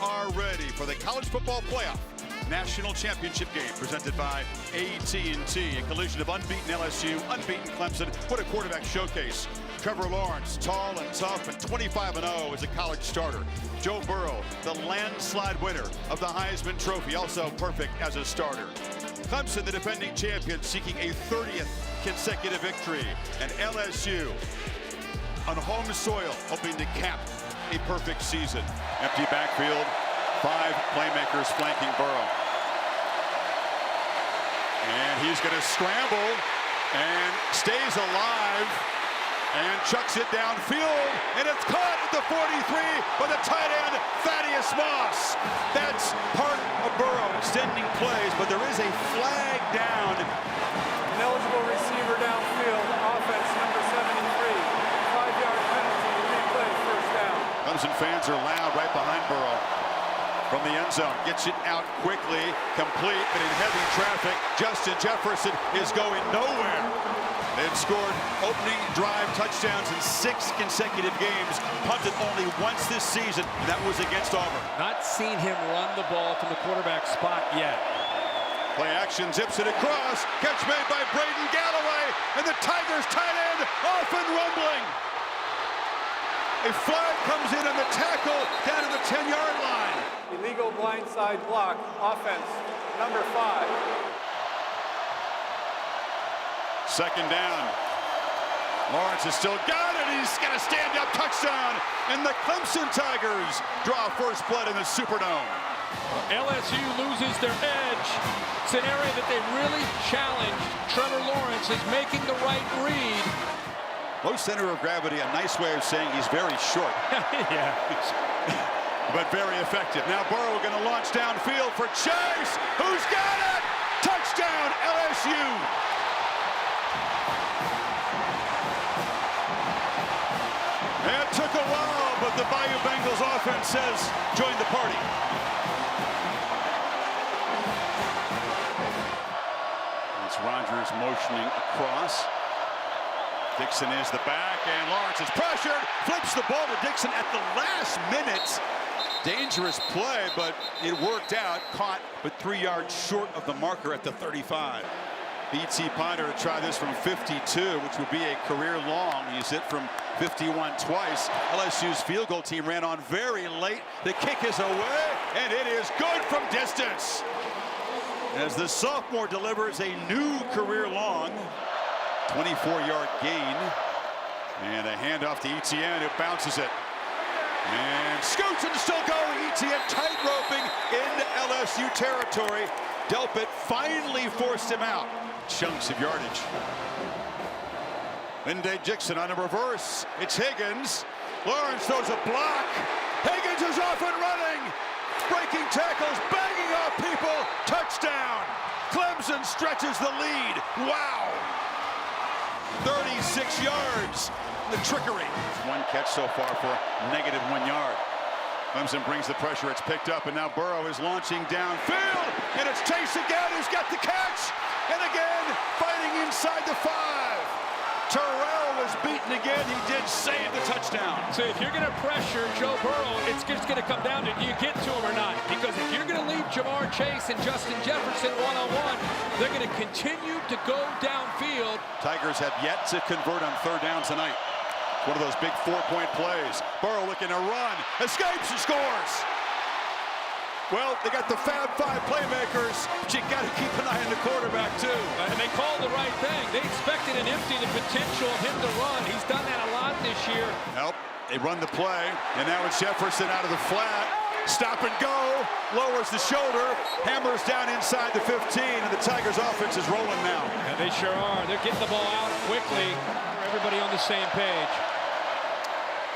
are ready for the college football playoff national championship game presented by AT&T. A collision of unbeaten LSU, unbeaten Clemson. What a quarterback showcase. Trevor Lawrence, tall and tough and 25-0 as a college starter. Joe Burrow, the landslide winner of the Heisman Trophy, also perfect as a starter. Clemson, the defending champion, seeking a 30th consecutive victory. And LSU on home soil, hoping to cap a perfect season. Empty backfield, 5 playmakers flanking Burrow. And he's going to scramble and stays alive and chucks it downfield, and it's caught at the 43 by the tight end, Thaddeus Moss. That's part of Burrow extending plays, but there is a flag down. An eligible receiver downfield, offense number 73. 5-yard penalty, replay, first down. Clemson fans are loud right behind Burrow. From the end zone, gets it out quickly, complete, but in heavy traffic, Justin Jefferson is going nowhere. They've scored opening drive touchdowns in 6 consecutive games, punted only once this season, and that was against Auburn. Not seen him run the ball from the quarterback spot yet. Play action, zips it across, catch made by Braden Galloway, and the Tigers tight end off and rumbling. A flag comes in on the tackle down to the 10-yard line. Illegal blindside block, offense number 5. Second down. Lawrence has still got it. He's got a stand-up touchdown. And the Clemson Tigers draw first blood in the Superdome. LSU loses their edge. It's an area that they really challenged. Trevor Lawrence is making the right read. Low center of gravity, a nice way of saying he's very short. Yeah. But very effective. Now Burrow going to launch downfield for Chase. Who's got it? Touchdown, LSU. It took a while, but the Bayou Bengals offense says, join the party. It's Rodgers motioning across. Dixon is the back, and Lawrence is pressured. Flips the ball to Dixon at the last minute. Dangerous play, but it worked out. Caught, but 3 yards short of the marker at the 35. BT Potter to try this from 52, which would be a career long. He's hit from 51 twice. LSU's field goal team ran on very late. The kick is away, and it is good from distance. As the sophomore delivers a new career long 24-yard gain. And a handoff to Etienne, who bounces it. And scoots and still going. Etienne tight-roping into LSU territory. Delpit finally forced him out. Chunks of yardage. Linde Dixon on a reverse. It's Higgins. Lawrence throws a block. Higgins is off and running. Breaking tackles, banging off people. Touchdown. Clemson stretches the lead. Wow. 36 yards. The trickery. One catch so far for -1 yard. Clemson brings the pressure. It's picked up, and now Burrow is launching downfield. And it's Chase again who's got the catch. And again, fighting inside the 5. Terrell was beaten again. He did save the touchdown. So if you're going to pressure Joe Burrow, it's just going to come down to do you get to him or not. Because if you're going to leave Jamar Chase and Justin Jefferson one-on-one, they're going to continue to go downfield. Tigers have yet to convert on 3rd down tonight. One of those big 4-point plays. Burrow looking to run, escapes and scores. Well, they got the Fab 5 playmakers, but you got to keep an eye on the quarterback, too. And they called the right thing. They expected and emptied the potential of him to run. He's done that a lot this year. Nope. They run the play, and now it's Jefferson out of the flat. Stop and go. Lowers the shoulder. Hammers down inside the 15, and the Tigers' offense is rolling now. Yeah, they sure are. They're getting the ball out quickly. Everybody on the same page.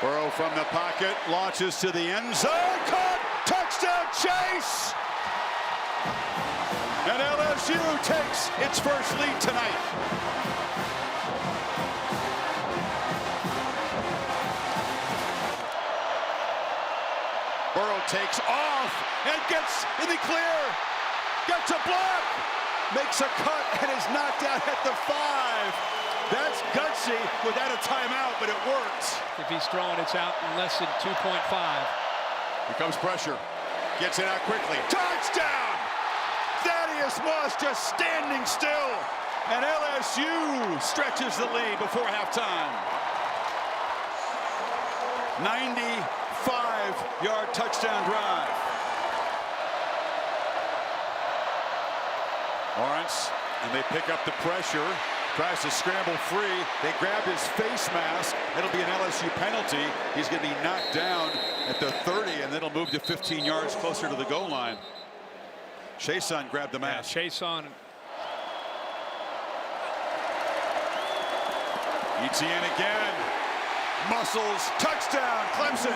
Burrow from the pocket, launches to the end zone. Caught! Touchdown Chase! And LSU takes its first lead tonight. Burrow takes off and gets in the clear. Gets a block. Makes a cut and is knocked out at the 5. That's gutsy without a timeout, but it works. If he's throwing, it's out in less than 2.5. Here comes pressure. gets it out quickly. Touchdown! Thaddeus Moss just standing still. And LSU stretches the lead before halftime. 95-yard touchdown drive. Lawrence, and they pick up the pressure. Tries to scramble free. They grab his face mask. It'll be an LSU penalty. He's going to be knocked down at the 30, and then it'll move to 15 yards closer to the goal line. Chason grabbed the mask. Yeah, Chason. Etienne again. Muscles. Touchdown, Clemson.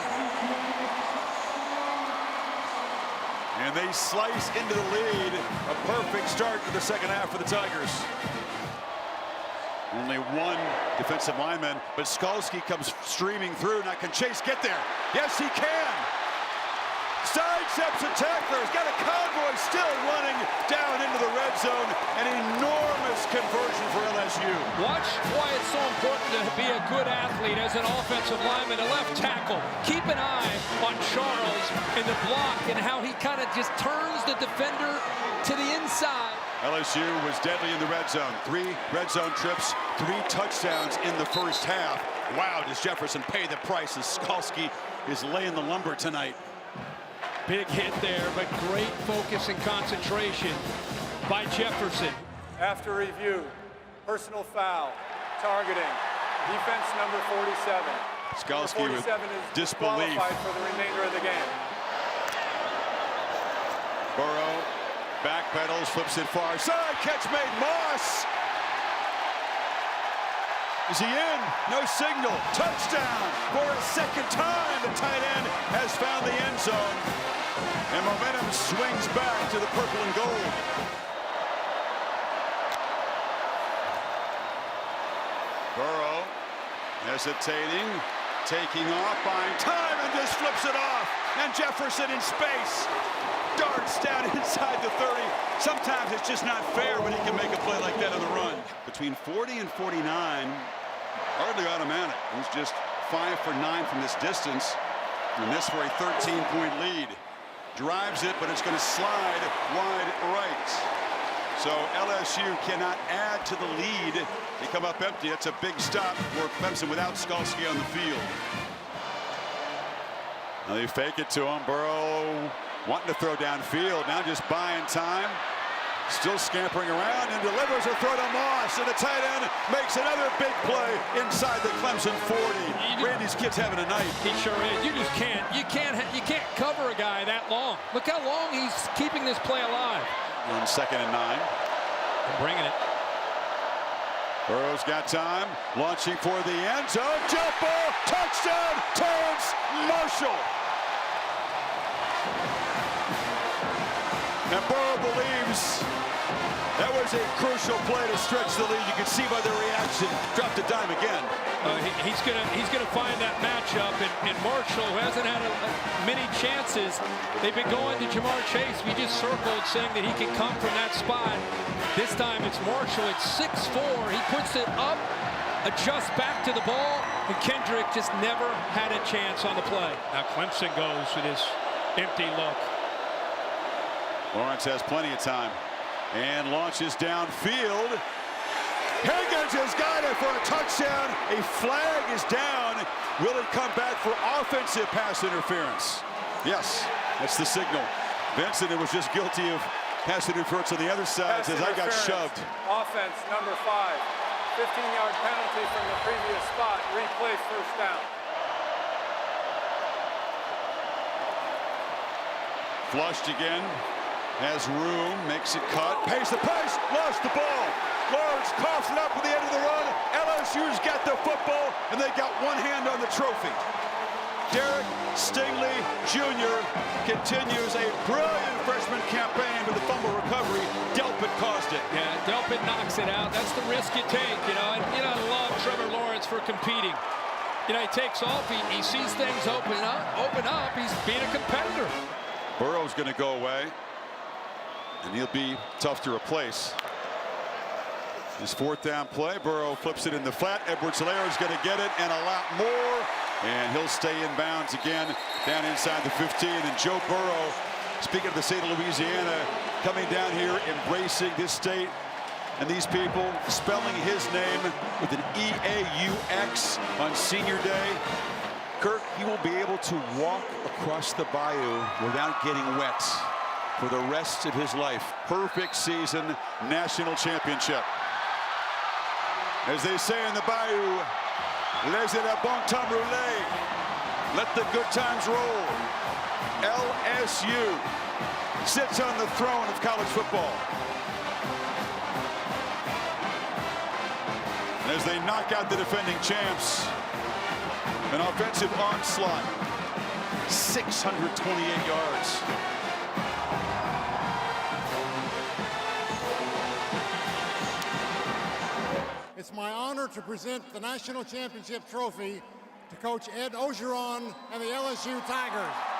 And they slice into the lead. A perfect start to the second half for the Tigers. Only one defensive lineman, but Skalski comes streaming through. Now can Chase get there? Yes, he can. Sidesteps a tackler. He's got a convoy still running down into the red zone. An enormous conversion for LSU. Watch why it's so important to be a good athlete as an offensive lineman, a left tackle. Keep an eye on Charles in the block and how he kind of just turns the defender to the inside. LSU was deadly in the red zone. 3 red zone trips, 3 touchdowns in the first half. Wow, does Jefferson pay the price as Skalski is laying the lumber tonight. Big hit there, but great focus and concentration by Jefferson. After review, personal foul, targeting, defense number 47. Skalski with 47 is disbelief. disqualified for the remainder of the game. Burrow backpedals, flips it far side. Catch made. Moss. Is he in? No signal. Touchdown for a second time. The tight end has found the end zone. And momentum swings back to the purple and gold. Burrow hesitating, taking off, buying time, and just flips it off. And Jefferson in space. Darts down inside the 30. Sometimes it's just not fair when he can make a play like that on the run. Between 40 and 49, hardly automatic. He's just 5 for 9 from this distance. And this for a 13-point lead. Drives it, but it's going to slide wide right. So LSU cannot add to the lead. They come up empty. It's a big stop for Clemson without Skalski on the field. Now they fake it to him. Burrow wanting to throw downfield. Now just buying time. Still scampering around and delivers a throw to Moss. And the tight end makes another big play inside the Clemson 40. Randy's kid's having a night. He sure is. You just can't. You can't cover a guy that long. Look how long he's keeping this play alive. On 2nd and 9. They're bringing it. Burrow's got time. Launching for the end zone. Jump ball. Touchdown. Terrence Marshall. And Burrow believes that was a crucial play to stretch the lead. You can see by their reaction. Dropped a dime again. He's gonna find that matchup, and Marshall, who hasn't had many chances, they've been going to Jamar Chase. We just circled saying that he can come from that spot. This time it's Marshall at 6'4". He puts it up, adjusts back to the ball, and Kendrick just never had a chance on the play. Now Clemson goes with this empty look. Lawrence has plenty of time and launches downfield. Higgins has got it for a touchdown. A flag is down. Will it come back for offensive pass interference? Yes, that's the signal. Vincent was just guilty of pass interference on the other side. Says I got shoved. Offense number 5. 15-yard penalty from the previous spot. Replay first down. Flushed again. Has room, makes it cut, pays the price, lost the ball. Lawrence coughs it up at the end of the run. LSU's got the football, and they got one hand on the trophy. Derek Stingley Jr. continues a brilliant freshman campaign with the fumble recovery. Delpit caused it. Yeah, Delpit knocks it out. That's the risk you take, you know. And I love Trevor Lawrence for competing. You know, he takes off, he sees things open up. He's being a competitor. Burrow's going to go away. And he'll be tough to replace. His 4th down play. Burrow flips it in the flat. Edwards-Helaire is going to get it and a lot more. And he'll stay in bounds again down inside the 15. And Joe Burrow Speaking of the state of Louisiana, coming down here, embracing this state and these people, spelling his name with an E-A-U-X on Senior Day. Kirk, he will be able to walk across the bayou without getting wet for the rest of his life. Perfect season, national championship. As they say in the bayou, laissez la bon temps rouler. Let the good times roll. LSU sits on the throne of college football. As they knock out the defending champs, an offensive onslaught, 628 yards. It's my honor to present the national championship trophy to Coach Ed Ogeron and the LSU Tigers.